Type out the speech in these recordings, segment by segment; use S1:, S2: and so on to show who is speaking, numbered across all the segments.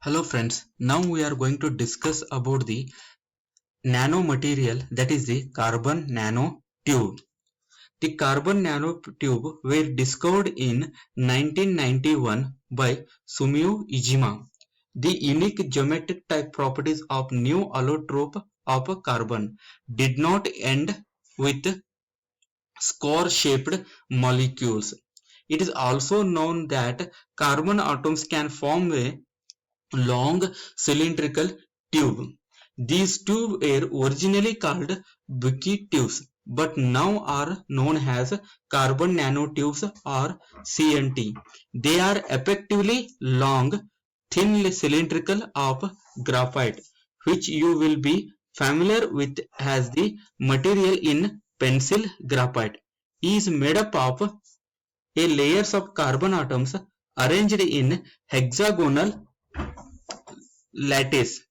S1: Hello friends, now we are going to discuss about the nanomaterial, that is the carbon nanotube. The carbon nanotube were discovered in 1991 by Sumio Iijima. The unique geometric type properties of new allotrope of carbon did not end with score-shaped molecules. It is also known that carbon atoms can form a long cylindrical tube. These tubes were originally called Bucky's tubes, but now are known as carbon nanotubes or CNT. They are effectively long, thin cylindrical of graphite, which you will be familiar with as the material in pencil graphite. Is made up of a layers of carbon atoms arranged in hexagonal lattice.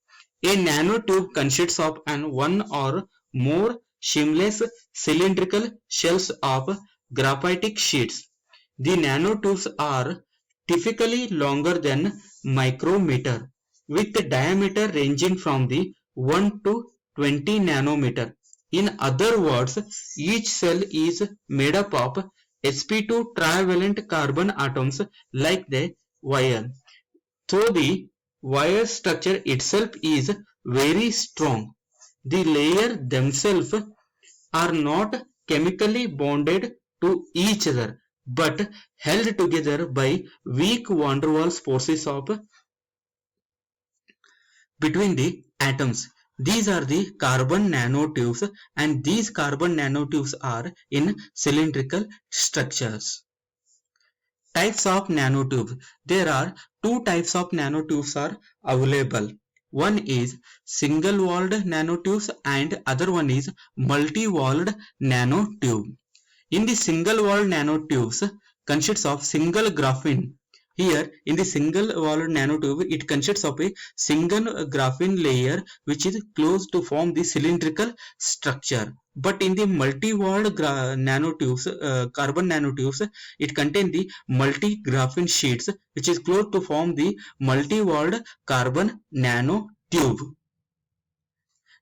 S1: A nanotube consists of one or more seamless cylindrical shells of graphitic sheets. The nanotubes are typically longer than micrometer, with the diameter ranging from the 1 to 20 nanometer. In other words, each cell is made up of sp2 trivalent carbon atoms like the wire. So the wire structure itself is very strong. The layers themselves are not chemically bonded to each other but held together by weak van der Waals forces of between the atoms. These are the carbon nanotubes, and these carbon nanotubes are in cylindrical structures. Types of nanotubes. There are two types of nanotubes are available. One is single-walled nanotubes and other one is multi-walled nanotube. In the single-walled nanotubes consists of single graphene. Here in the single-walled nanotube it consists of a single graphene layer which is closed to form the cylindrical structure. But in the multi-walled nanotubes, carbon nanotubes, it contains the multi-graphene sheets which is closed to form the multi-walled carbon nanotube.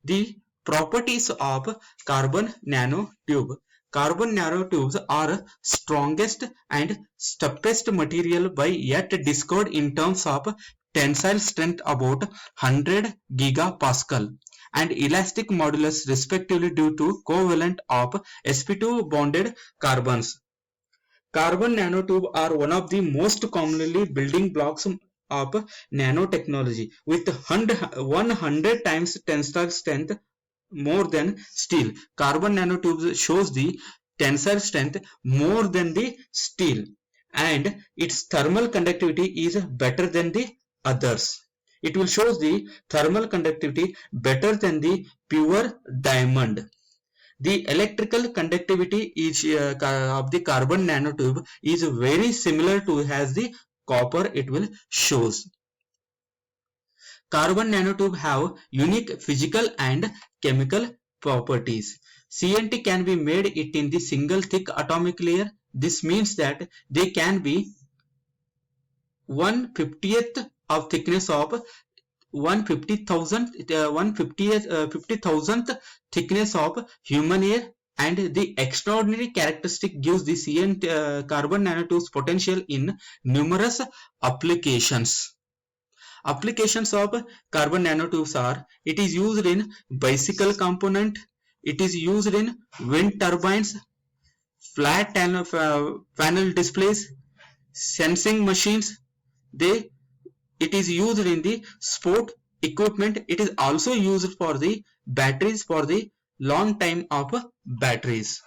S1: The properties of carbon nanotube. Carbon nanotubes are strongest and toughest material by yet discovered in terms of tensile strength about 100 gigapascal and elastic modulus respectively due to covalent of sp2 bonded carbons. Carbon nanotubes are one of the most commonly building blocks of nanotechnology with 100 times tensile strength more than steel. Carbon nanotubes shows the tensile strength more than the steel and its thermal conductivity is better than the others. It will show the thermal conductivity better than the pure diamond. The electrical conductivity is, of the carbon nanotube is very similar to as the copper it will shows. Carbon nanotube have unique physical and chemical properties. CNT can be made it in the single thick atomic layer. This means that they can be 1/50th of thickness of 50,000th thickness of human hair, and the extraordinary characteristic gives the CNT carbon nanotubes potential in numerous applications. Applications of carbon nanotubes are: it is used in bicycle component, it is used in wind turbines, flat panel displays, sensing machines. It is used in the sport equipment. It is also used for the batteries for the long time of batteries.